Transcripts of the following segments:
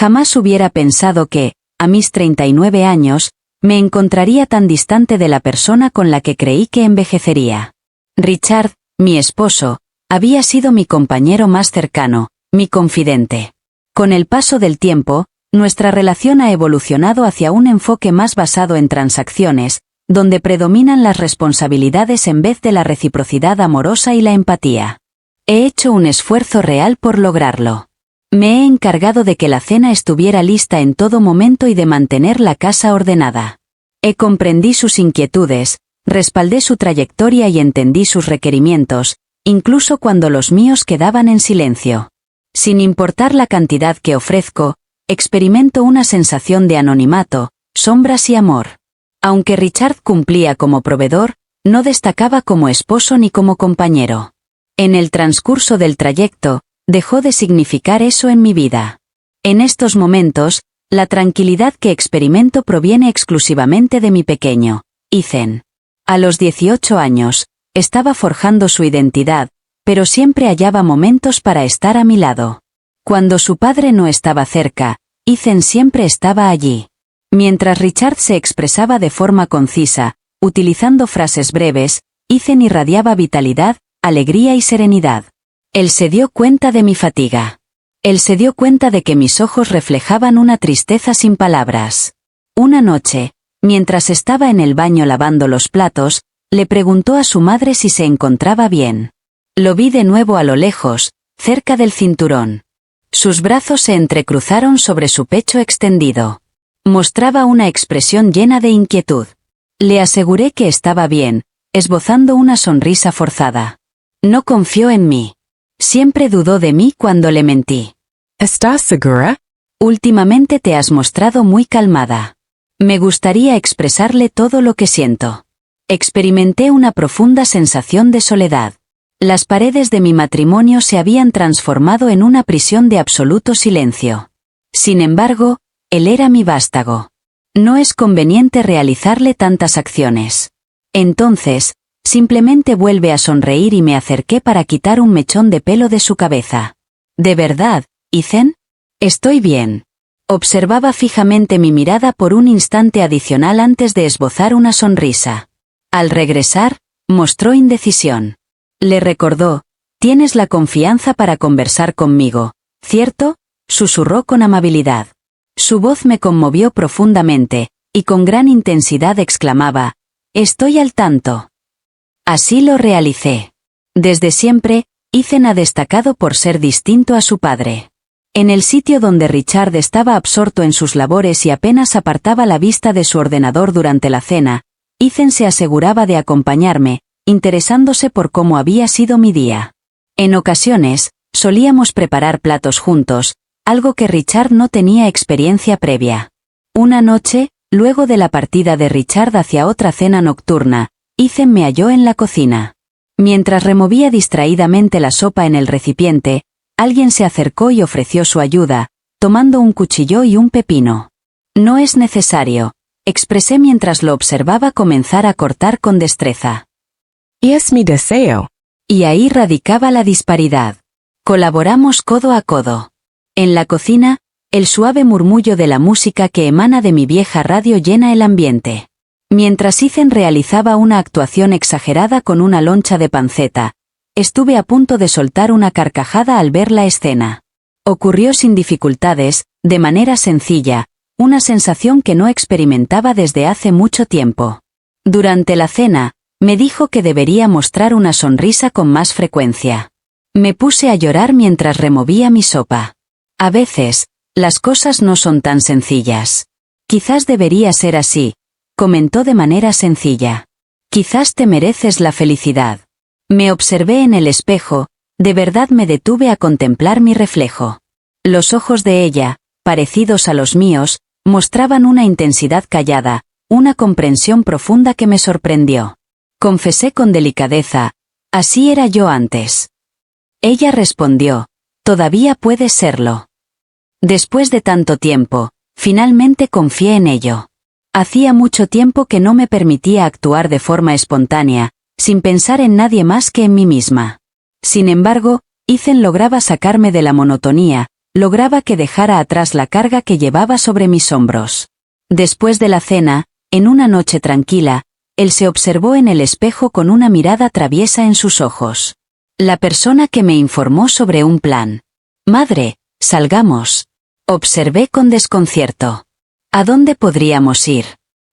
Jamás hubiera pensado que, a mis 39 años, me encontraría tan distante de la persona con la que creí que envejecería. Richard, mi esposo, había sido mi compañero más cercano, mi confidente. Con el paso del tiempo, nuestra relación ha evolucionado hacia un enfoque más basado en transacciones, donde predominan las responsabilidades en vez de la reciprocidad amorosa y la empatía. He hecho un esfuerzo real por lograrlo. Me he encargado de que la cena estuviera lista en todo momento y de mantener la casa ordenada. Comprendí sus inquietudes, respaldé su trayectoria y entendí sus requerimientos, incluso cuando los míos quedaban en silencio. Sin importar la cantidad que ofrezco, experimento una sensación de anonimato, sombras y amor. Aunque Richard cumplía como proveedor, no destacaba como esposo ni como compañero. En el transcurso del trayecto, dejó de significar eso en mi vida. En estos momentos, la tranquilidad que experimento proviene exclusivamente de mi pequeño, Ethan. A los 18 años, estaba forjando su identidad, pero siempre hallaba momentos para estar a mi lado. Cuando su padre no estaba cerca, Ethan siempre estaba allí. Mientras Richard se expresaba de forma concisa, utilizando frases breves, Ethan irradiaba vitalidad, alegría y serenidad. Él se dio cuenta de mi fatiga. Él se dio cuenta de que mis ojos reflejaban una tristeza sin palabras. Una noche, mientras estaba en el baño lavando los platos, le preguntó a su madre si se encontraba bien. Lo vi de nuevo a lo lejos, cerca del cinturón. Sus brazos se entrecruzaron sobre su pecho extendido. Mostraba una expresión llena de inquietud. Le aseguré que estaba bien, esbozando una sonrisa forzada. No confió en mí. Siempre dudó de mí cuando le mentí. ¿Estás segura? Últimamente te has mostrado muy calmada. Me gustaría expresarle todo lo que siento. Experimenté una profunda sensación de soledad. Las paredes de mi matrimonio se habían transformado en una prisión de absoluto silencio. Sin embargo, él era mi vástago. No es conveniente realizarle tantas acciones. Entonces, simplemente vuelve a sonreír y me acerqué para quitar un mechón de pelo de su cabeza. ¿De verdad, Ethan? Estoy bien. Observaba fijamente mi mirada por un instante adicional antes de esbozar una sonrisa. Al regresar, mostró indecisión. Le recordó, «Tienes la confianza para conversar conmigo, ¿cierto?», susurró con amabilidad. Su voz me conmovió profundamente, y con gran intensidad exclamaba, «Estoy al tanto». Así lo realicé. Desde siempre, Ethan ha destacado por ser distinto a su padre. En el sitio donde Richard estaba absorto en sus labores y apenas apartaba la vista de su ordenador durante la cena, Ethan se aseguraba de acompañarme, interesándose por cómo había sido mi día. En ocasiones, solíamos preparar platos juntos, algo que Richard no tenía experiencia previa. Una noche, luego de la partida de Richard hacia otra cena nocturna, Ethan me halló en la cocina. Mientras removía distraídamente la sopa en el recipiente, alguien se acercó y ofreció su ayuda, tomando un cuchillo y un pepino. «No es necesario», expresé mientras lo observaba comenzar a cortar con destreza. Y es mi deseo. Y ahí radicaba la disparidad. Colaboramos codo a codo. En la cocina, el suave murmullo de la música que emana de mi vieja radio llena el ambiente. Mientras Ethan realizaba una actuación exagerada con una loncha de panceta, estuve a punto de soltar una carcajada al ver la escena. Ocurrió sin dificultades, de manera sencilla, una sensación que no experimentaba desde hace mucho tiempo. Durante la cena, me dijo que debería mostrar una sonrisa con más frecuencia. Me puse a llorar mientras removía mi sopa. A veces, las cosas no son tan sencillas. Quizás debería ser así, comentó de manera sencilla. Quizás te mereces la felicidad. Me observé en el espejo, de verdad me detuve a contemplar mi reflejo. Los ojos de ella, parecidos a los míos, mostraban una intensidad callada, una comprensión profunda que me sorprendió. Confesé con delicadeza, así era yo antes. Ella respondió, todavía puedes serlo. Después de tanto tiempo, finalmente confié en ello. Hacía mucho tiempo que no me permitía actuar de forma espontánea, sin pensar en nadie más que en mí misma. Sin embargo, Ethan lograba sacarme de la monotonía, lograba que dejara atrás la carga que llevaba sobre mis hombros. Después de la cena, en una noche tranquila, él se observó en el espejo con una mirada traviesa en sus ojos. La persona que me informó sobre un plan. Madre, salgamos. Observé con desconcierto. ¿A dónde podríamos ir?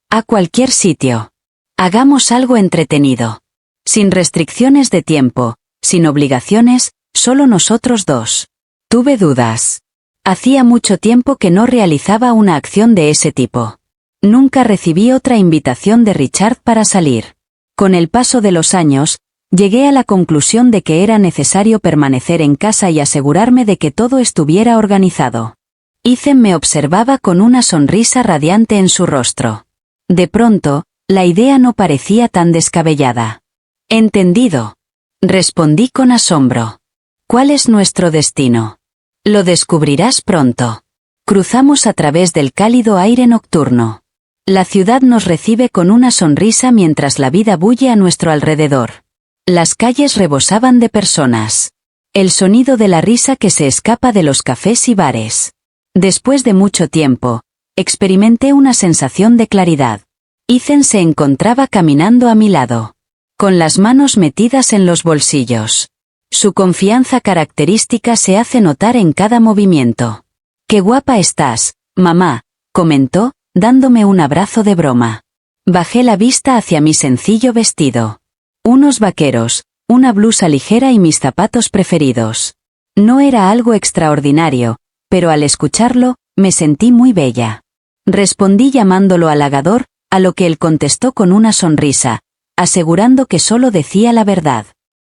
A cualquier sitio. Hagamos algo entretenido. Sin restricciones de tiempo, sin obligaciones, solo nosotros dos. Tuve dudas. Hacía mucho tiempo que no realizaba una acción de ese tipo. Nunca recibí otra invitación de Richard para salir. Con el paso de los años, llegué a la conclusión de que era necesario permanecer en casa y asegurarme de que todo estuviera organizado. Ethan me observaba con una sonrisa radiante en su rostro. De pronto, la idea no parecía tan descabellada. Entendido. Respondí con asombro. ¿Cuál es nuestro destino? Lo descubrirás pronto. Cruzamos a través del cálido aire nocturno. La ciudad nos recibe con una sonrisa mientras la vida bulle a nuestro alrededor. Las calles rebosaban de personas. El sonido de la risa que se escapa de los cafés y bares. Después de mucho tiempo, experimenté una sensación de claridad. Ethan se encontraba caminando a mi lado, con las manos metidas en los bolsillos. Su confianza característica se hace notar en cada movimiento. «Qué guapa estás, mamá», comentó, dándome un abrazo de broma. Bajé la vista hacia mi sencillo vestido. Unos vaqueros, una blusa ligera y mis zapatos preferidos. No era algo extraordinario, pero al escucharlo, me sentí muy bella. Respondí llamándolo halagador, a lo que él contestó con una sonrisa, asegurando que solo decía la verdad.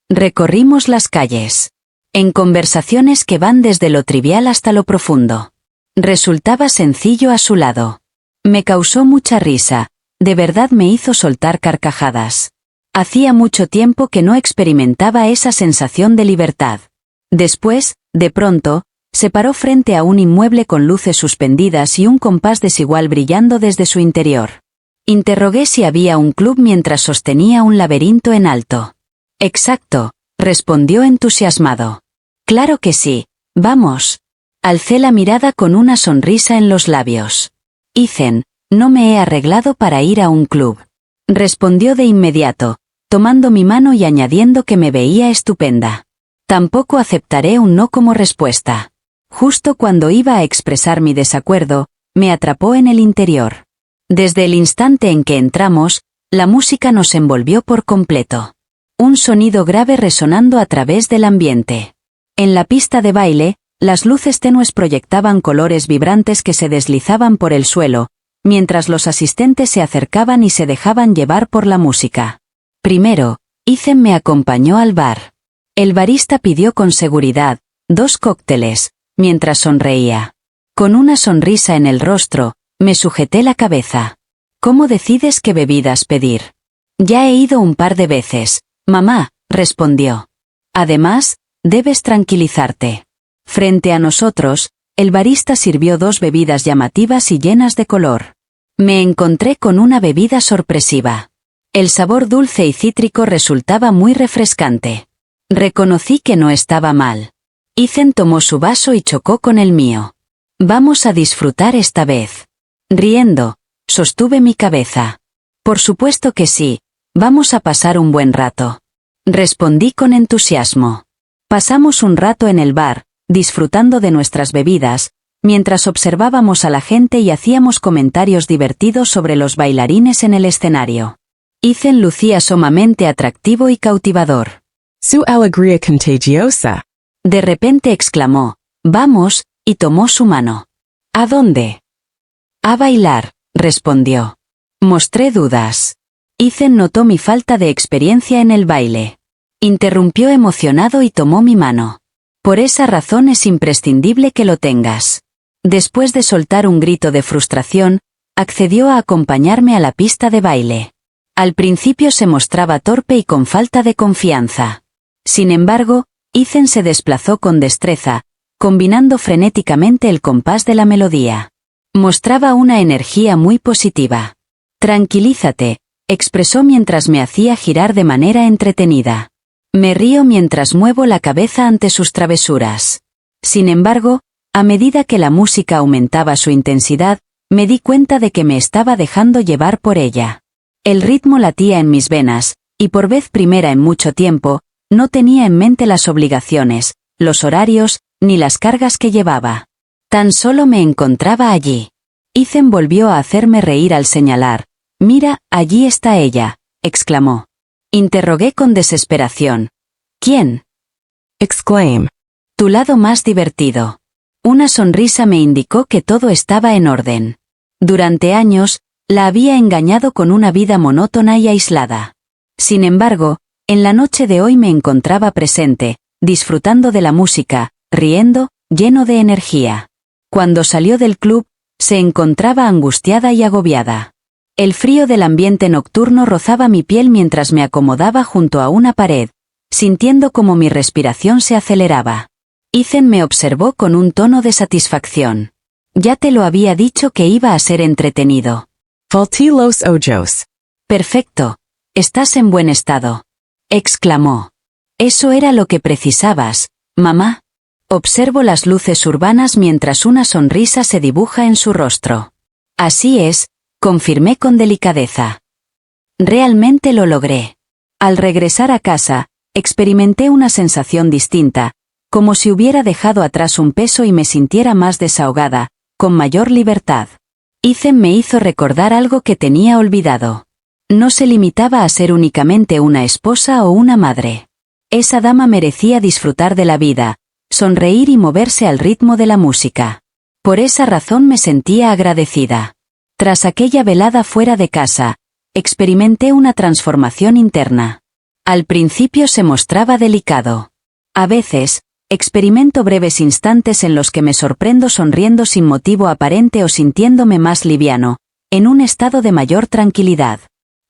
Recorrimos las calles. En conversaciones que van desde lo trivial hasta lo profundo. Resultaba sencillo a su lado. Me causó mucha risa, de verdad me hizo soltar carcajadas. Hacía mucho tiempo que no experimentaba esa sensación de libertad. Después, de pronto, se paró frente a un inmueble con luces suspendidas y un compás desigual brillando desde su interior. Interrogué si había un club mientras sostenía un laberinto en alto. Exacto, respondió entusiasmado. Claro que sí, vamos. Alcé la mirada con una sonrisa en los labios. Ethan, no me he arreglado para ir a un club. Respondió de inmediato, tomando mi mano y añadiendo que me veía estupenda. Tampoco aceptaré un no como respuesta. Justo cuando iba a expresar mi desacuerdo, me atrapó en el interior. Desde el instante en que entramos, la música nos envolvió por completo. Un sonido grave resonando a través del ambiente. En la pista de baile, las luces tenues proyectaban colores vibrantes que se deslizaban por el suelo, mientras los asistentes se acercaban y se dejaban llevar por la música. Primero, Ethan me acompañó al bar. El barista pidió con seguridad 2 cócteles, mientras sonreía. Con una sonrisa en el rostro, me sujeté la cabeza. ¿Cómo decides qué bebidas pedir? Ya he ido un par de veces, mamá, respondió. Además, debes tranquilizarte. Frente a nosotros, el barista sirvió 2 bebidas llamativas y llenas de color. Me encontré con una bebida sorpresiva. El sabor dulce y cítrico resultaba muy refrescante. Reconocí que no estaba mal. Ethan tomó su vaso y chocó con el mío. Vamos a disfrutar esta vez. Riendo, sostuve mi cabeza. Por supuesto que sí, vamos a pasar un buen rato. Respondí con entusiasmo. Pasamos un rato en el bar, disfrutando de nuestras bebidas, mientras observábamos a la gente y hacíamos comentarios divertidos sobre los bailarines en el escenario. Ethan lucía sumamente atractivo y cautivador. Su alegría contagiosa. De repente exclamó, «Vamos», y tomó su mano. «¿A dónde?» «A bailar», respondió. Mostré dudas. Ethan notó mi falta de experiencia en el baile. Interrumpió emocionado y tomó mi mano. «Por esa razón es imprescindible que lo tengas». Después de soltar un grito de frustración, accedió a acompañarme a la pista de baile. Al principio se mostraba torpe y con falta de confianza. Sin embargo, Ethan se desplazó con destreza, combinando frenéticamente el compás de la melodía. Mostraba una energía muy positiva. «Tranquilízate», expresó mientras me hacía girar de manera entretenida. Me río mientras muevo la cabeza ante sus travesuras. Sin embargo, A medida que la música aumentaba su intensidad, me di cuenta de que me estaba dejando llevar por ella. El ritmo latía en mis venas, y por vez primera en mucho tiempo, no tenía en mente las obligaciones, los horarios, ni las cargas que llevaba. Tan solo me encontraba allí. Ethan volvió a hacerme reír al señalar. «Mira, allí está ella», exclamó. Interrogué con desesperación. «¿Quién?» Exclaim. «Tu lado más divertido». Una sonrisa me indicó que todo estaba en orden. Durante años, la había engañado con una vida monótona y aislada. Sin embargo, en la noche de hoy me encontraba presente, disfrutando de la música, riendo, lleno de energía. Cuando salió del club, se encontraba angustiada y agobiada. El frío del ambiente nocturno rozaba mi piel mientras me acomodaba junto a una pared, sintiendo como mi respiración se aceleraba. Ethan me observó con un tono de satisfacción. «Ya te lo había dicho que iba a ser entretenido». Falti los ojos. «Perfecto. Estás en buen estado», exclamó. «Eso era lo que precisabas, mamá». Observo las luces urbanas mientras una sonrisa se dibuja en su rostro. «Así es», confirmé con delicadeza. Realmente lo logré. Al regresar a casa, experimenté una sensación distinta, como si hubiera dejado atrás un peso y me sintiera más desahogada, con mayor libertad. Ethan me hizo recordar algo que tenía olvidado. No se limitaba a ser únicamente una esposa o una madre. Esa dama merecía disfrutar de la vida, sonreír y moverse al ritmo de la música. Por esa razón me sentía agradecida. Tras aquella velada fuera de casa, experimenté una transformación interna. Al principio se mostraba delicado. A veces, experimento breves instantes en los que me sorprendo sonriendo sin motivo aparente o sintiéndome más liviano, en un estado de mayor tranquilidad.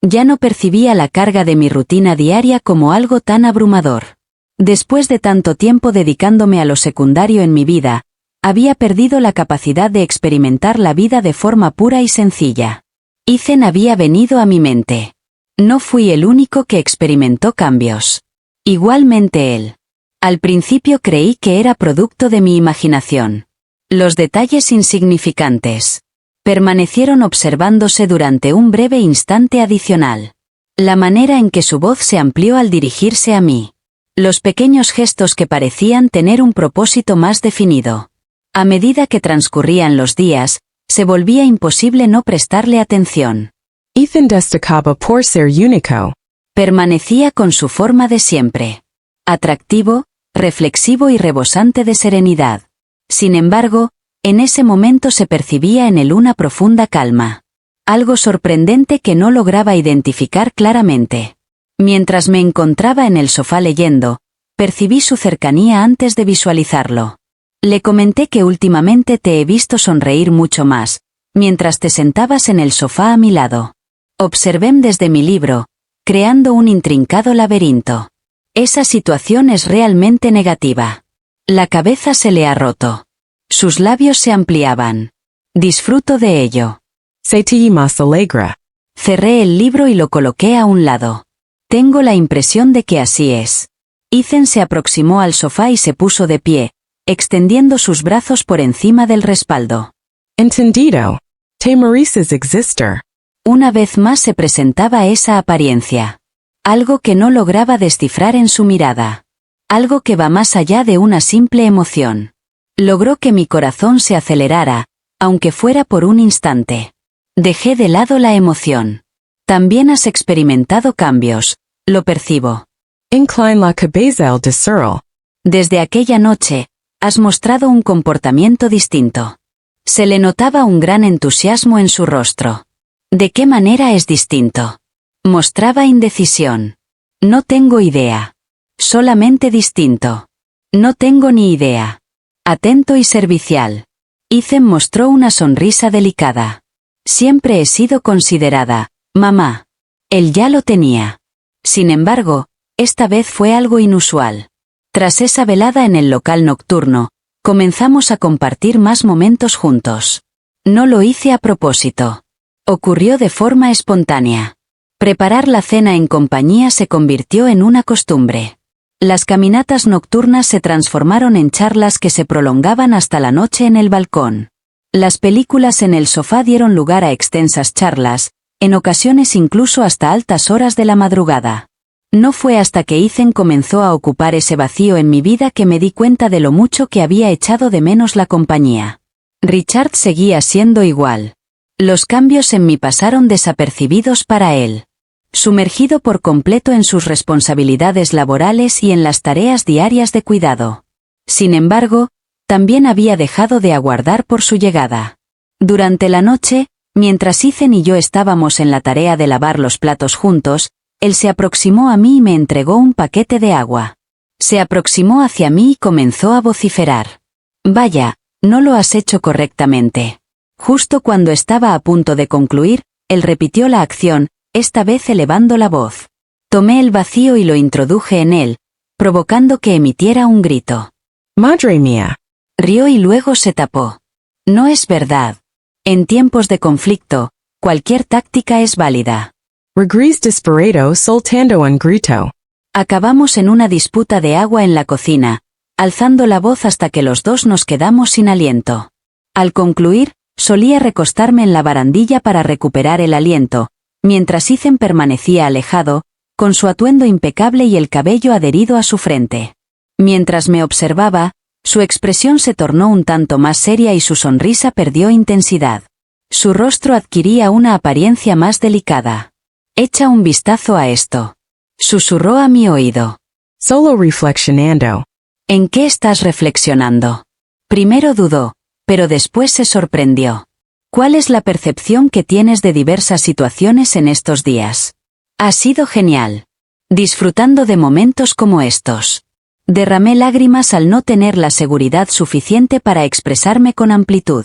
Ya no percibía la carga de mi rutina diaria como algo tan abrumador. Después de tanto tiempo dedicándome a lo secundario en mi vida, había perdido la capacidad de experimentar la vida de forma pura y sencilla. Ethan había venido a mi mente. No fui el único que experimentó cambios. Igualmente él. Al principio creí que era producto de mi imaginación. Los detalles insignificantes permanecieron observándose durante un breve instante adicional. La manera en que su voz se amplió al dirigirse a mí. Los pequeños gestos que parecían tener un propósito más definido. A medida que transcurrían los días, se volvía imposible no prestarle atención. Ethan destacaba por ser único. Permanecía con su forma de siempre. Atractivo, reflexivo y rebosante de serenidad. Sin embargo, en ese momento se percibía en él una profunda calma. Algo sorprendente que no lograba identificar claramente. Mientras me encontraba en el sofá leyendo, percibí su cercanía antes de visualizarlo. Le comenté que últimamente te he visto sonreír mucho más, mientras te sentabas en el sofá a mi lado. Observé desde mi libro, creando un intrincado laberinto. Esa situación es realmente negativa. La cabeza se le ha roto. Sus labios se ampliaban. Disfruto de ello. Se te más alegra. Cerré el libro y lo coloqué a un lado. Tengo la impresión de que así es. Ethan se aproximó al sofá y se puso de pie, extendiendo sus brazos por encima del respaldo. Entendido. Te mereces existir. Una vez más se presentaba esa apariencia. Algo que no lograba descifrar en su mirada. Algo que va más allá de una simple emoción. Logró que mi corazón se acelerara, aunque fuera por un instante. Dejé de lado la emoción. También has experimentado cambios, lo percibo. Incline la cabeza al decirlo. Desde aquella noche, has mostrado un comportamiento distinto. Se le notaba un gran entusiasmo en su rostro. ¿De qué manera es distinto? Mostraba indecisión. No tengo idea. Solamente distinto. No tengo ni idea. Atento y servicial. Ethan mostró una sonrisa delicada. Siempre he sido considerada, mamá. Él ya lo tenía. Sin embargo, esta vez fue algo inusual. Tras esa velada en el local nocturno, comenzamos a compartir más momentos juntos. No lo hice a propósito. Ocurrió de forma espontánea. Preparar la cena en compañía se convirtió en una costumbre. Las caminatas nocturnas se transformaron en charlas que se prolongaban hasta la noche en el balcón. Las películas en el sofá dieron lugar a extensas charlas, en ocasiones incluso hasta altas horas de la madrugada. No fue hasta que Ethan comenzó a ocupar ese vacío en mi vida que me di cuenta de lo mucho que había echado de menos la compañía. Richard seguía siendo igual. Los cambios en mí pasaron desapercibidos para él. Sumergido por completo en sus responsabilidades laborales y en las tareas diarias de cuidado. Sin embargo, también había dejado de aguardar por su llegada. Durante la noche, mientras Ethan y yo estábamos en la tarea de lavar los platos juntos, él se aproximó a mí y me entregó un paquete de agua. Se aproximó hacia mí y comenzó a vociferar. Vaya, no lo has hecho correctamente. Justo cuando estaba a punto de concluir, él repitió la acción, esta vez elevando la voz. Tomé el vacío y lo introduje en él, provocando que emitiera un grito. Madre mía. Rió y luego se tapó. No es verdad. En tiempos de conflicto, cualquier táctica es válida. Regris desperado soltando un grito. Acabamos en una disputa de agua en la cocina, alzando la voz hasta que los dos nos quedamos sin aliento. Al concluir, solía recostarme en la barandilla para recuperar el aliento, mientras Ethan permanecía alejado, con su atuendo impecable y el cabello adherido a su frente. Mientras me observaba, su expresión se tornó un tanto más seria y su sonrisa perdió intensidad. Su rostro adquiría una apariencia más delicada. Echa un vistazo a esto. Susurró a mi oído. Solo reflexionando. ¿En qué estás reflexionando? Primero dudó, pero después se sorprendió. ¿Cuál es la percepción que tienes de diversas situaciones en estos días? Ha sido genial. Disfrutando de momentos como estos. Derramé lágrimas al no tener la seguridad suficiente para expresarme con amplitud.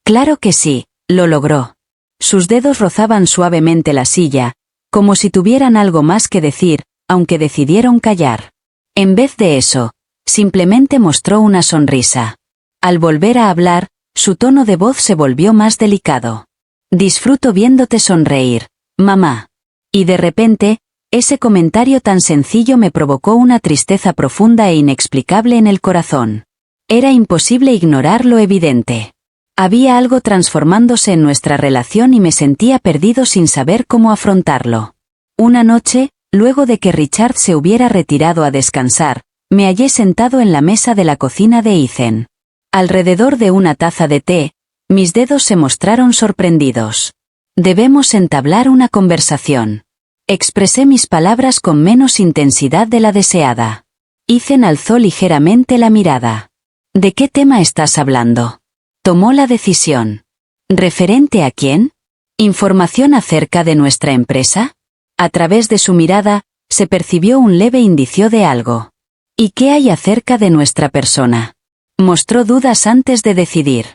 Claro que sí, lo logró. Sus dedos rozaban suavemente la silla, como si tuvieran algo más que decir, aunque decidieron callar. En vez de eso, simplemente mostró una sonrisa. Al volver a hablar, su tono de voz se volvió más delicado. Disfruto viéndote sonreír, mamá. Y de repente, ese comentario tan sencillo me provocó una tristeza profunda e inexplicable en el corazón. Era imposible ignorar lo evidente. Había algo transformándose en nuestra relación y me sentía perdido sin saber cómo afrontarlo. Una noche, luego de que Richard se hubiera retirado a descansar, me hallé sentado en la mesa de la cocina de Ethan. Alrededor de una taza de té, mis dedos se mostraron sorprendidos. Debemos entablar una conversación. Expresé mis palabras con menos intensidad de la deseada. Ethan alzó ligeramente la mirada. ¿De qué tema estás hablando? Tomó la decisión. ¿Referente a quién? ¿Información acerca de nuestra empresa? A través de su mirada, se percibió un leve indicio de algo. ¿Y qué hay acerca de nuestra persona? Mostró dudas antes de decidir.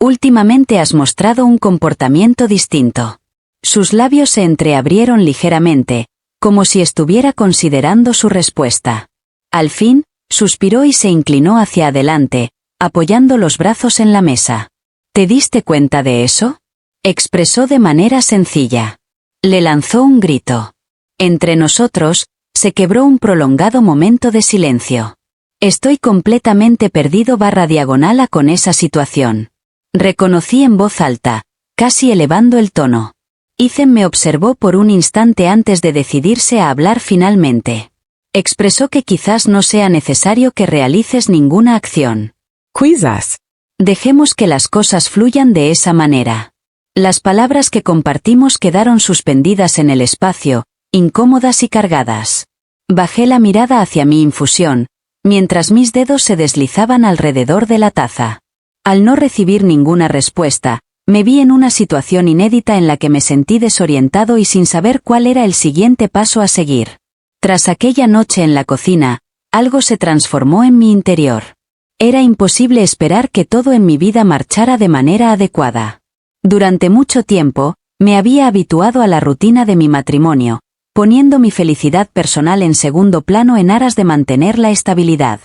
Últimamente has mostrado un comportamiento distinto. Sus labios se entreabrieron ligeramente, como si estuviera considerando su respuesta. Al fin, suspiró y se inclinó hacia adelante, apoyando los brazos en la mesa. ¿Te diste cuenta de eso? Expresó de manera sencilla. Le lanzó un grito. Entre nosotros, se quebró un prolongado momento de silencio. Estoy completamente perdido /diagonal con esa situación. Reconocí en voz alta, casi elevando el tono. Ethan me observó por un instante antes de decidirse a hablar finalmente. Expresó que quizás no sea necesario que realices ninguna acción. Quizás. Dejemos que las cosas fluyan de esa manera. Las palabras que compartimos quedaron suspendidas en el espacio, incómodas y cargadas. Bajé la mirada hacia mi infusión, mientras mis dedos se deslizaban alrededor de la taza. Al no recibir ninguna respuesta, me vi en una situación inédita en la que me sentí desorientado y sin saber cuál era el siguiente paso a seguir. Tras aquella noche en la cocina, algo se transformó en mi interior. Era imposible esperar que todo en mi vida marchara de manera adecuada. Durante mucho tiempo, me había habituado a la rutina de mi matrimonio, poniendo mi felicidad personal en segundo plano en aras de mantener la estabilidad.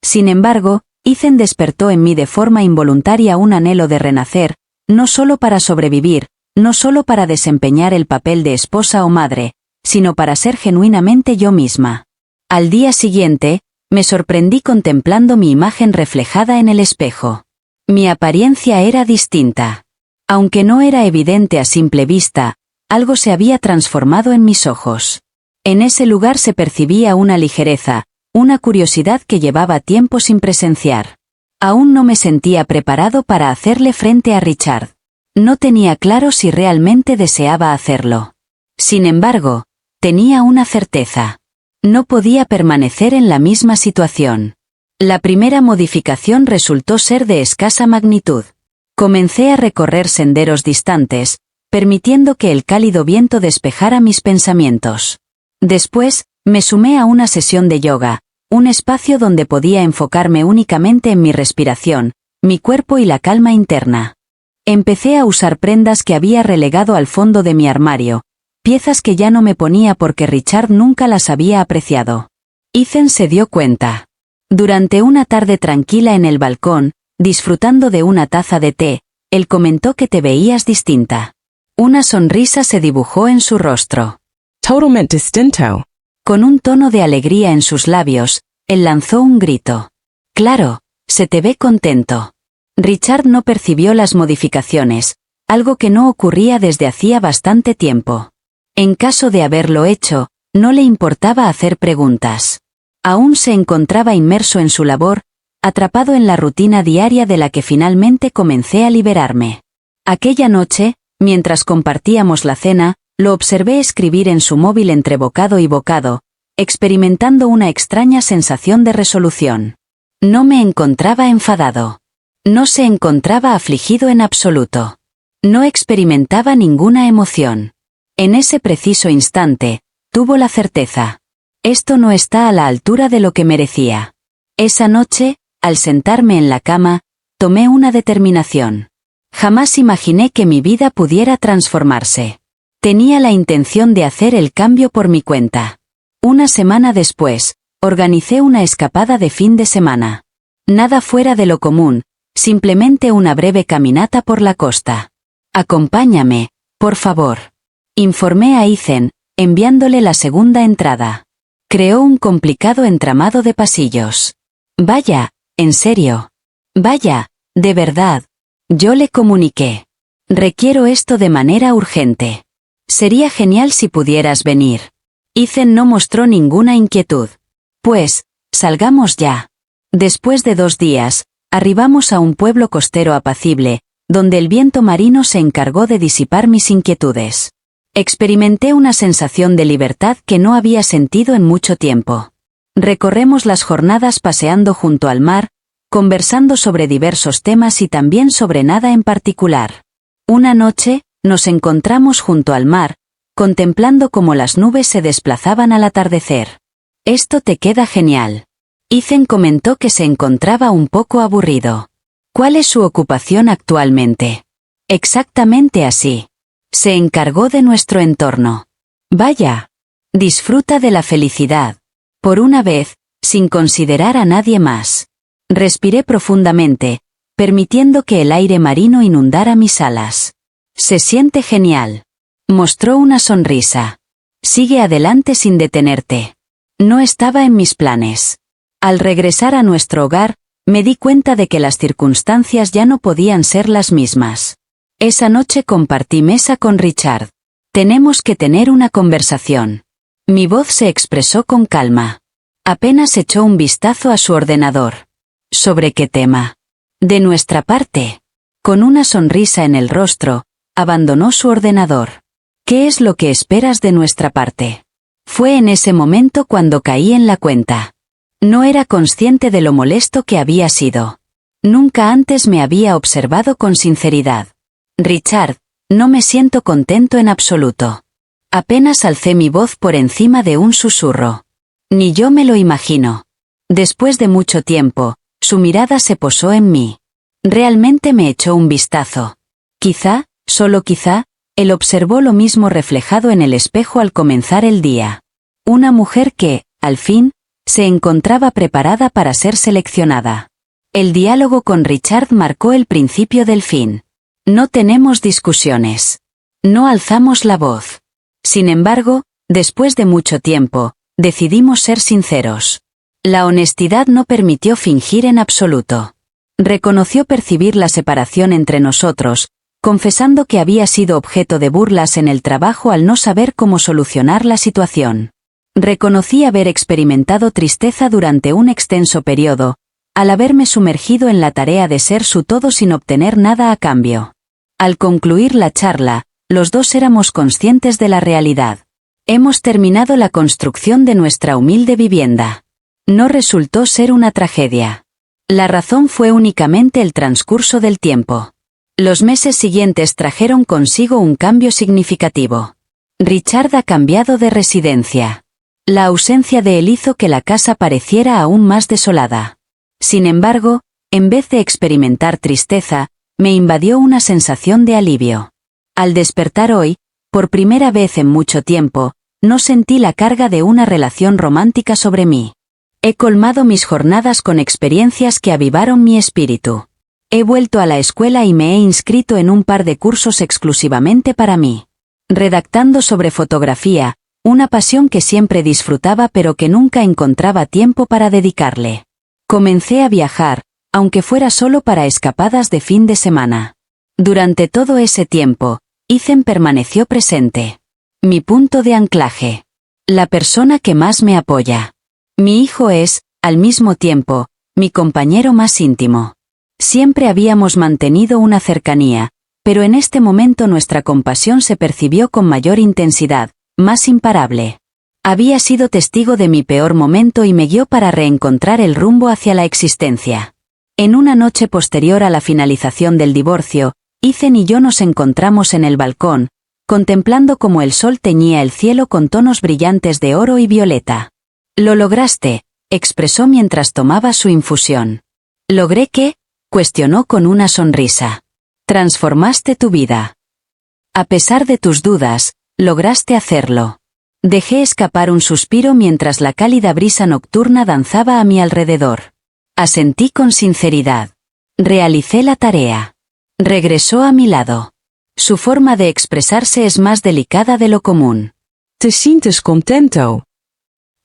Sin embargo, Ethan despertó en mí de forma involuntaria un anhelo de renacer, no solo para sobrevivir, no solo para desempeñar el papel de esposa o madre, sino para ser genuinamente yo misma. Al día siguiente, Me sorprendí contemplando mi imagen reflejada en el espejo. Mi apariencia era distinta. Aunque no era evidente a simple vista, algo se había transformado en mis ojos. En ese lugar se percibía una ligereza, una curiosidad que llevaba tiempo sin presenciar. Aún no me sentía preparado para hacerle frente a Richard. No tenía claro si realmente deseaba hacerlo. Sin embargo, tenía una certeza. No podía permanecer en la misma situación. La primera modificación resultó ser de escasa magnitud. Comencé a recorrer senderos distantes, permitiendo que el cálido viento despejara mis pensamientos. Después, me sumé a una sesión de yoga, un espacio donde podía enfocarme únicamente en mi respiración, mi cuerpo y la calma interna. Empecé a usar prendas que había relegado al fondo de mi armario, piezas que ya no me ponía porque Richard nunca las había apreciado. Ethan se dio cuenta. Durante una tarde tranquila en el balcón, disfrutando de una taza de té, él comentó que te veías distinta. Una sonrisa se dibujó en su rostro. Totalmente distinto. Con un tono de alegría en sus labios, él lanzó un grito. Claro, se te ve contento. Richard no percibió las modificaciones, algo que no ocurría desde hacía bastante tiempo. En caso de haberlo hecho, no le importaba hacer preguntas. Aún se encontraba inmerso en su labor, atrapado en la rutina diaria de la que finalmente comencé a liberarme. Aquella noche, mientras compartíamos la cena, lo observé escribir en su móvil entre bocado y bocado, experimentando una extraña sensación de resolución. No me encontraba enfadado. No se encontraba afligido en absoluto. No experimentaba ninguna emoción. En ese preciso instante, tuvo la certeza. Esto no está a la altura de lo que merecía. Esa noche, al sentarme en la cama, tomé una determinación. Jamás imaginé que mi vida pudiera transformarse. Tenía la intención de hacer el cambio por mi cuenta. Una semana después, organicé una escapada de fin de semana. Nada fuera de lo común, simplemente una breve caminata por la costa. Acompáñame, por favor. Informé a Ethan, enviándole la segunda entrada. Creó un complicado entramado de pasillos. Vaya, en serio. Vaya, de verdad. Yo le comuniqué. Requiero esto de manera urgente. Sería genial si pudieras venir. Ethan no mostró ninguna inquietud. Pues, salgamos ya. Después de 2 días, arribamos a un pueblo costero apacible, donde el viento marino se encargó de disipar mis inquietudes. Experimenté una sensación de libertad que no había sentido en mucho tiempo. Recorremos las jornadas paseando junto al mar, conversando sobre diversos temas y también sobre nada en particular. Una noche, nos encontramos junto al mar, contemplando cómo las nubes se desplazaban al atardecer. Esto te queda genial. Ethan comentó que se encontraba un poco aburrido. ¿Cuál es su ocupación actualmente? Exactamente así. Se encargó de nuestro entorno. Vaya. Disfruta de la felicidad. Por una vez, sin considerar a nadie más. Respiré profundamente, permitiendo que el aire marino inundara mis alas. Se siente genial. Mostró una sonrisa. Sigue adelante sin detenerte. No estaba en mis planes. Al regresar a nuestro hogar, me di cuenta de que las circunstancias ya no podían ser las mismas. Esa noche compartí mesa con Richard. Tenemos que tener una conversación. Mi voz se expresó con calma. Apenas echó un vistazo a su ordenador. ¿Sobre qué tema? De nuestra parte. Con una sonrisa en el rostro, abandonó su ordenador. ¿Qué es lo que esperas de nuestra parte? Fue en ese momento cuando caí en la cuenta. No era consciente de lo molesto que había sido. Nunca antes me había observado con sinceridad. Richard, no me siento contento en absoluto. Apenas alcé mi voz por encima de un susurro. Ni yo me lo imagino. Después de mucho tiempo, su mirada se posó en mí. Realmente me echó un vistazo. Quizá, solo quizá, él observó lo mismo reflejado en el espejo al comenzar el día. Una mujer que, al fin, se encontraba preparada para ser seleccionada. El diálogo con Richard marcó el principio del fin. No tenemos discusiones. No alzamos la voz. Sin embargo, después de mucho tiempo, decidimos ser sinceros. La honestidad no permitió fingir en absoluto. Reconoció percibir la separación entre nosotros, confesando que había sido objeto de burlas en el trabajo al no saber cómo solucionar la situación. Reconocí haber experimentado tristeza durante un extenso periodo, al haberme sumergido en la tarea de ser su todo sin obtener nada a cambio. Al concluir la charla, los dos éramos conscientes de la realidad. Hemos terminado la construcción de nuestra humilde vivienda. No resultó ser una tragedia. La razón fue únicamente el transcurso del tiempo. Los meses siguientes trajeron consigo un cambio significativo. Richard ha cambiado de residencia. La ausencia de él hizo que la casa pareciera aún más desolada. Sin embargo, en vez de experimentar tristeza, me invadió una sensación de alivio. Al despertar hoy, por primera vez en mucho tiempo, no sentí la carga de una relación romántica sobre mí. He colmado mis jornadas con experiencias que avivaron mi espíritu. He vuelto a la escuela y me he inscrito en un par de cursos exclusivamente para mí. Redactando sobre fotografía, una pasión que siempre disfrutaba pero que nunca encontraba tiempo para dedicarle. Comencé a viajar, aunque fuera solo para escapadas de fin de semana. Durante todo ese tiempo, Ethan permaneció presente. Mi punto de anclaje. La persona que más me apoya. Mi hijo es, al mismo tiempo, mi compañero más íntimo. Siempre habíamos mantenido una cercanía, pero en este momento nuestra compasión se percibió con mayor intensidad, más imparable. Había sido testigo de mi peor momento y me guió para reencontrar el rumbo hacia la existencia. En una noche posterior a la finalización del divorcio, Ethan y yo nos encontramos en el balcón, contemplando cómo el sol teñía el cielo con tonos brillantes de oro y violeta. «Lo lograste», expresó mientras tomaba su infusión. «¿Logré qué?», cuestionó con una sonrisa. «Transformaste tu vida. A pesar de tus dudas, lograste hacerlo». Dejé escapar un suspiro mientras la cálida brisa nocturna danzaba a mi alrededor. Asentí con sinceridad. Realicé la tarea. Regresó a mi lado. Su forma de expresarse es más delicada de lo común. Te sientes contento.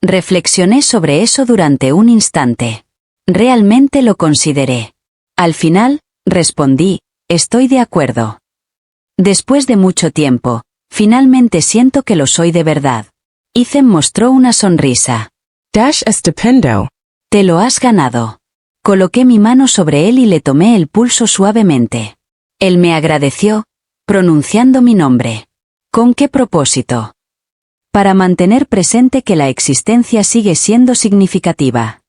Reflexioné sobre eso durante un instante. Realmente lo consideré. Al final, respondí, estoy de acuerdo. Después de mucho tiempo, finalmente siento que lo soy de verdad. Ethan mostró una sonrisa. Dash estupendo. Te lo has ganado. Coloqué mi mano sobre él y le tomé el pulso suavemente. Él me agradeció, pronunciando mi nombre. ¿Con qué propósito? Para mantener presente que la existencia sigue siendo significativa.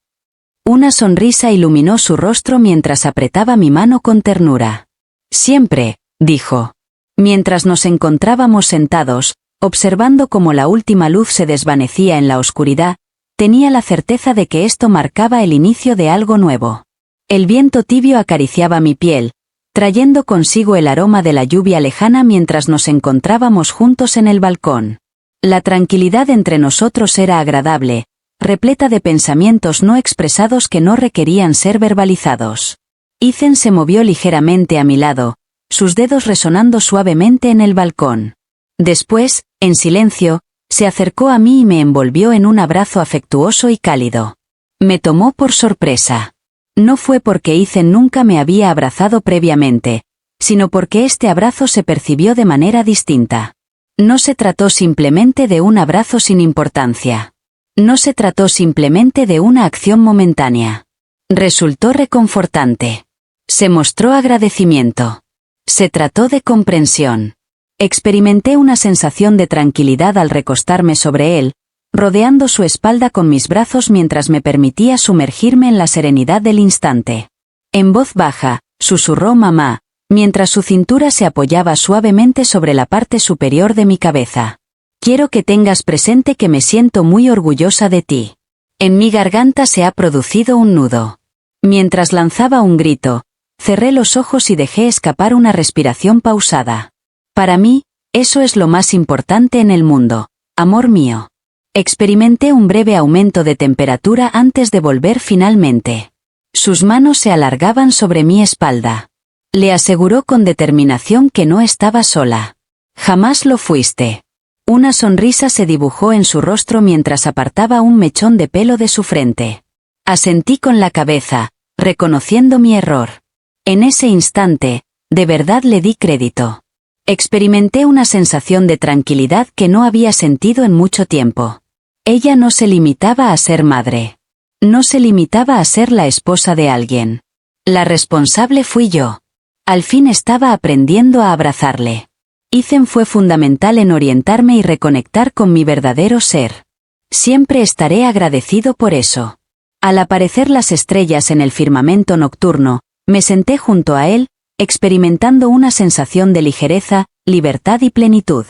Una sonrisa iluminó su rostro mientras apretaba mi mano con ternura. Siempre, dijo. Mientras nos encontrábamos sentados, observando cómo la última luz se desvanecía en la oscuridad, tenía la certeza de que esto marcaba el inicio de algo nuevo. El viento tibio acariciaba mi piel, trayendo consigo el aroma de la lluvia lejana mientras nos encontrábamos juntos en el balcón. La tranquilidad entre nosotros era agradable, repleta de pensamientos no expresados que no requerían ser verbalizados. Ethan se movió ligeramente a mi lado, sus dedos resonando suavemente en el balcón. Después, en silencio, se acercó a mí y me envolvió en un abrazo afectuoso y cálido. Me tomó por sorpresa. No fue porque Ethan nunca me había abrazado previamente, sino porque este abrazo se percibió de manera distinta. No se trató simplemente de un abrazo sin importancia. No se trató simplemente de una acción momentánea. Resultó reconfortante. Se mostró agradecimiento. Se trató de comprensión. Experimenté una sensación de tranquilidad al recostarme sobre él, rodeando su espalda con mis brazos mientras me permitía sumergirme en la serenidad del instante. En voz baja, susurró mamá, mientras su cintura se apoyaba suavemente sobre la parte superior de mi cabeza. Quiero que tengas presente que me siento muy orgullosa de ti. En mi garganta se ha producido un nudo. Mientras lanzaba un grito, cerré los ojos y dejé escapar una respiración pausada. Para mí, eso es lo más importante en el mundo, amor mío. Experimenté un breve aumento de temperatura antes de volver finalmente. Sus manos se alargaban sobre mi espalda. Le aseguró con determinación que no estaba sola. Jamás lo fuiste. Una sonrisa se dibujó en su rostro mientras apartaba un mechón de pelo de su frente. Asentí con la cabeza, reconociendo mi error. En ese instante, de verdad le di crédito. Experimenté una sensación de tranquilidad que no había sentido en mucho tiempo. Ella no se limitaba a ser madre. No se limitaba a ser la esposa de alguien. La responsable fui yo. Al fin estaba aprendiendo a abrazarle. Ethan fue fundamental en orientarme y reconectar con mi verdadero ser. Siempre estaré agradecido por eso. Al aparecer las estrellas en el firmamento nocturno, me senté junto a él, experimentando una sensación de ligereza, libertad y plenitud.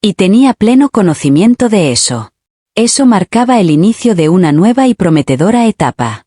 Y tenía pleno conocimiento de eso. Eso marcaba el inicio de una nueva y prometedora etapa.